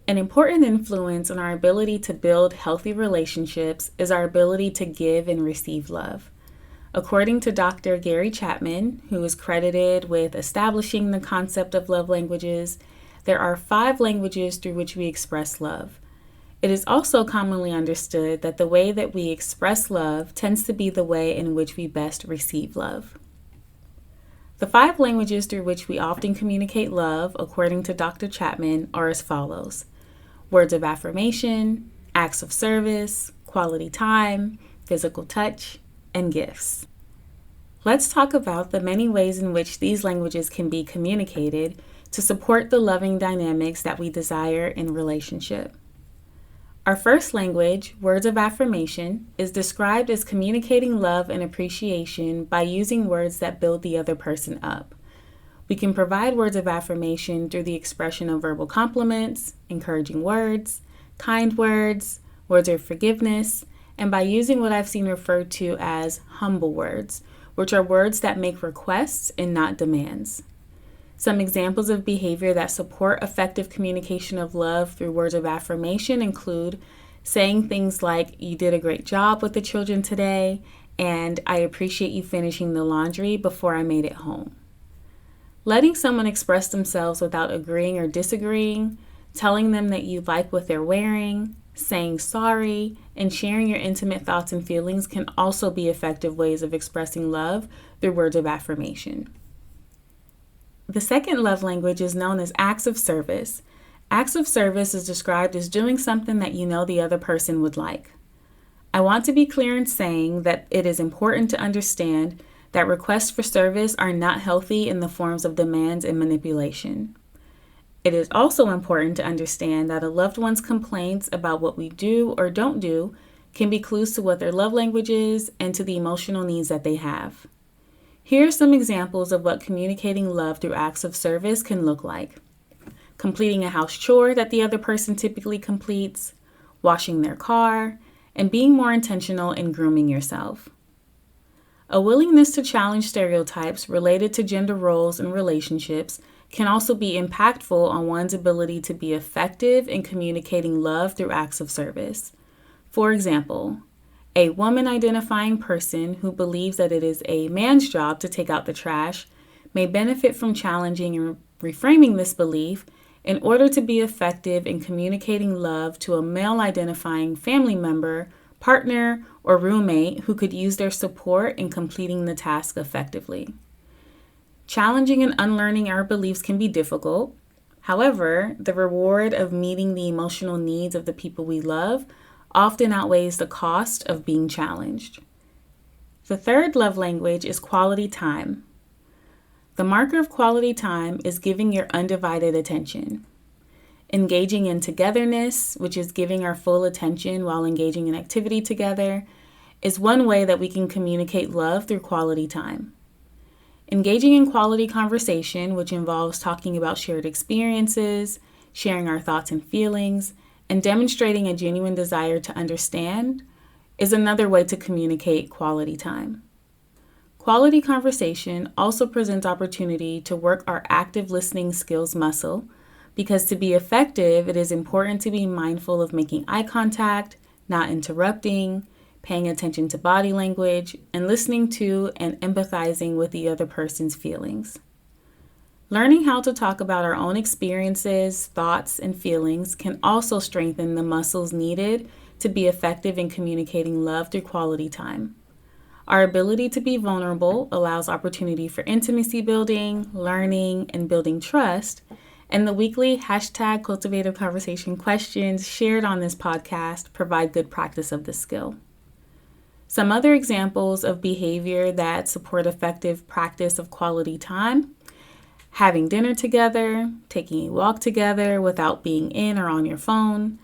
An important influence on our ability to build healthy relationships is our ability to give and receive love. According to Dr. Gary Chapman, who is credited with establishing the concept of love languages, there are 5 languages through which we express love. It is also commonly understood that the way that we express love tends to be the way in which we best receive love. The 5 languages through which we often communicate love, according to Dr. Chapman, are as follows: words of affirmation, acts of service, quality time, physical touch, and gifts. Let's talk about the many ways in which these languages can be communicated to support the loving dynamics that we desire in relationship. Our first language, words of affirmation, is described as communicating love and appreciation by using words that build the other person up. We can provide words of affirmation through the expression of verbal compliments, encouraging words, kind words, words of forgiveness, and by using what I've seen referred to as humble words, which are words that make requests and not demands. Some examples of behavior that support effective communication of love through words of affirmation include saying things like, "You did a great job with the children today," and "I appreciate you finishing the laundry before I made it home." Letting someone express themselves without agreeing or disagreeing, telling them that you like what they're wearing, saying sorry, and sharing your intimate thoughts and feelings can also be effective ways of expressing love through words of affirmation. The second love language is known as acts of service. Acts of service is described as doing something that you know the other person would like. I want to be clear in saying that it is important to understand that requests for service are not healthy in the forms of demands and manipulation. It is also important to understand that a loved one's complaints about what we do or don't do can be clues to what their love language is and to the emotional needs that they have. Here are some examples of what communicating love through acts of service can look like: completing a house chore that the other person typically completes, washing their car, and being more intentional in grooming yourself. A willingness to challenge stereotypes related to gender roles and relationships can also be impactful on one's ability to be effective in communicating love through acts of service. For example, a woman-identifying person who believes that it is a man's job to take out the trash may benefit from challenging and reframing this belief in order to be effective in communicating love to a male-identifying family member, partner, or roommate who could use their support in completing the task effectively. Challenging and unlearning our beliefs can be difficult. However, the reward of meeting the emotional needs of the people we love often outweighs the cost of being challenged. The third love language is quality time. The marker of quality time is giving your undivided attention. Engaging in togetherness, which is giving our full attention while engaging in activity together, is one way that we can communicate love through quality time. Engaging in quality conversation, which involves talking about shared experiences, sharing our thoughts and feelings, and demonstrating a genuine desire to understand, is another way to communicate quality time. Quality conversation also presents opportunity to work our active listening skills muscle, because to be effective, it is important to be mindful of making eye contact, not interrupting, paying attention to body language, and listening to and empathizing with the other person's feelings. Learning how to talk about our own experiences, thoughts, and feelings can also strengthen the muscles needed to be effective in communicating love through quality time. Our ability to be vulnerable allows opportunity for intimacy building, learning, and building trust, and the weekly #Cultivative Conversation questions shared on this podcast provide good practice of this skill. Some other examples of behavior that support effective practice of quality time: having dinner together, taking a walk together without being in or on your phone,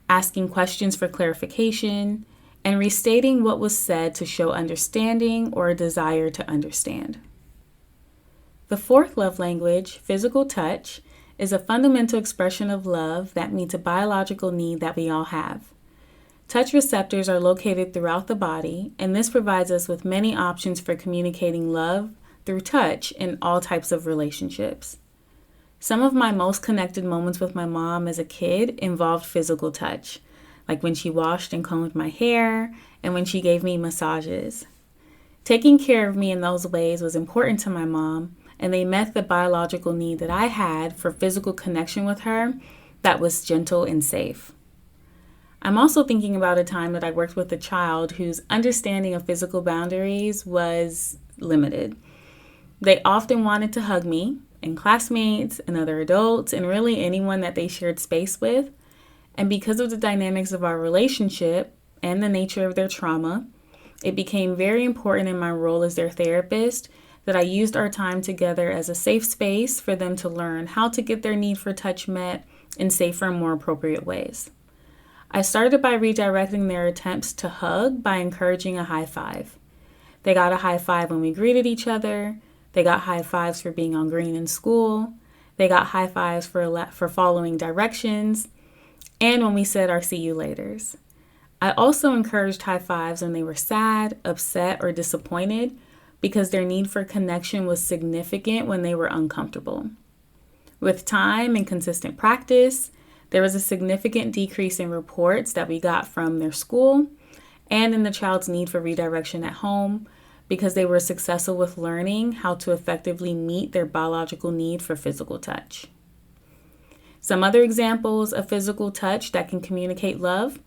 asking questions for clarification, and restating what was said to show understanding or a desire to understand. The fourth love language, physical touch, is a fundamental expression of love that meets a biological need that we all have. Touch receptors are located throughout the body, and this provides us with many options for communicating love through touch in all types of relationships. Some of my most connected moments with my mom as a kid involved physical touch, like when she washed and combed my hair and when she gave me massages. Taking care of me in those ways was important to my mom, and they met the biological need that I had for physical connection with her that was gentle and safe. I'm also thinking about a time that I worked with a child whose understanding of physical boundaries was limited. They often wanted to hug me and classmates and other adults and really anyone that they shared space with. And because of the dynamics of our relationship and the nature of their trauma, it became very important in my role as their therapist that I used our time together as a safe space for them to learn how to get their need for touch met in safer and more appropriate ways. I started by redirecting their attempts to hug by encouraging a high five. They got a high five when we greeted each other. They got high fives for being on green in school. They got high fives for following directions. And when we said our see you laters. I also encouraged high fives when they were sad, upset, or disappointed because their need for connection was significant when they were uncomfortable. With time and consistent practice, there was a significant decrease in reports that we got from their school and in the child's need for redirection at home because they were successful with learning how to effectively meet their biological need for physical touch. Some other examples of physical touch that can communicate love: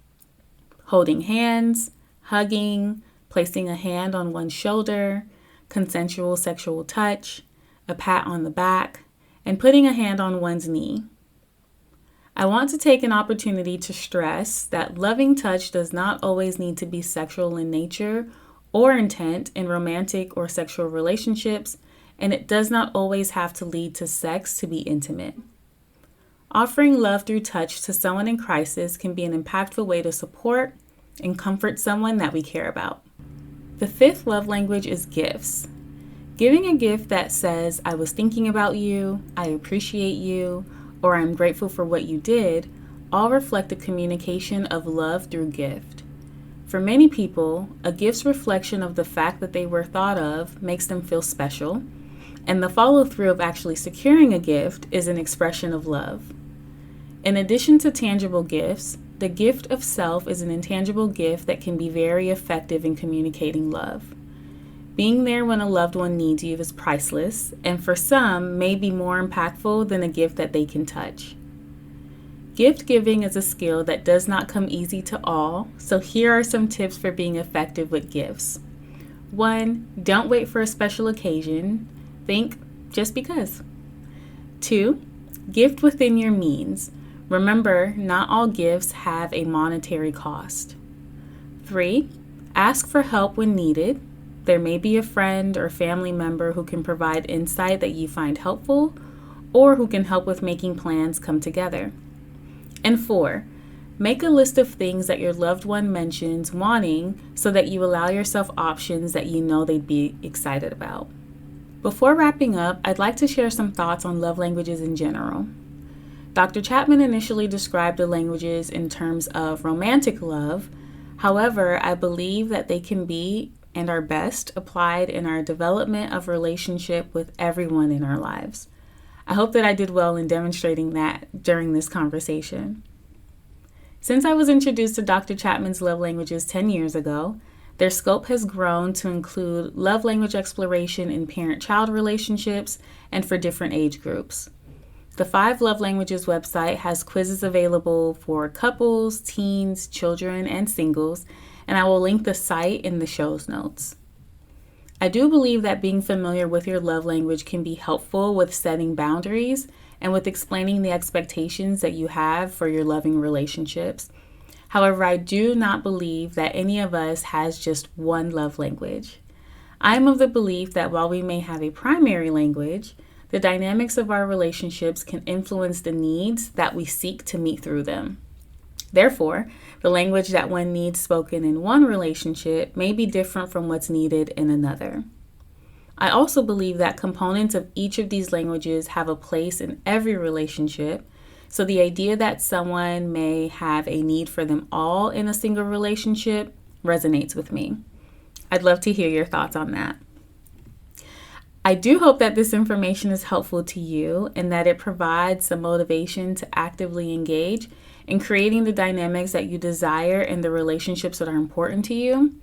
holding hands, hugging, placing a hand on one's shoulder, consensual sexual touch, a pat on the back, and putting a hand on one's knee. I want to take an opportunity to stress that loving touch does not always need to be sexual in nature or intent in romantic or sexual relationships, and it does not always have to lead to sex to be intimate. Offering love through touch to someone in crisis can be an impactful way to support and comfort someone that we care about. The fifth love language is gifts. Giving a gift that says, "I was thinking about you, I appreciate you," or "I'm grateful for what you did," all reflect a communication of love through gift. For many people, a gift's reflection of the fact that they were thought of makes them feel special, and the follow-through of actually securing a gift is an expression of love. In addition to tangible gifts, the gift of self is an intangible gift that can be very effective in communicating love. Being there when a loved one needs you is priceless, and for some may be more impactful than a gift that they can touch. Gift giving is a skill that does not come easy to all, so here are some tips for being effective with gifts. 1. Don't wait for a special occasion. Think just because. 2. Gift within your means. Remember, not all gifts have a monetary cost. 3. Ask for help when needed. There may be a friend or family member who can provide insight that you find helpful or who can help with making plans come together. And 4, make a list of things that your loved one mentions wanting so that you allow yourself options that you know they'd be excited about. Before wrapping up, I'd like to share some thoughts on love languages in general. Dr. Chapman initially described the languages in terms of romantic love. However, I believe that they can be and are best applied in our development of relationship with everyone in our lives. I hope that I did well in demonstrating that during this conversation. Since I was introduced to Dr. Chapman's love languages 10 years ago, their scope has grown to include love language exploration in parent-child relationships and for different age groups. The 5 Love Languages website has quizzes available for couples, teens, children, and singles, and I will link the site in the show's notes. I do believe that being familiar with your love language can be helpful with setting boundaries and with explaining the expectations that you have for your loving relationships. However, I do not believe that any of us has just one love language. I am of the belief that while we may have a primary language, the dynamics of our relationships can influence the needs that we seek to meet through them. Therefore, the language that one needs spoken in one relationship may be different from what's needed in another. I also believe that components of each of these languages have a place in every relationship, so the idea that someone may have a need for them all in a single relationship resonates with me. I'd love to hear your thoughts on that. I do hope that this information is helpful to you and that it provides the motivation to actively engage in creating the dynamics that you desire and the relationships that are important to you.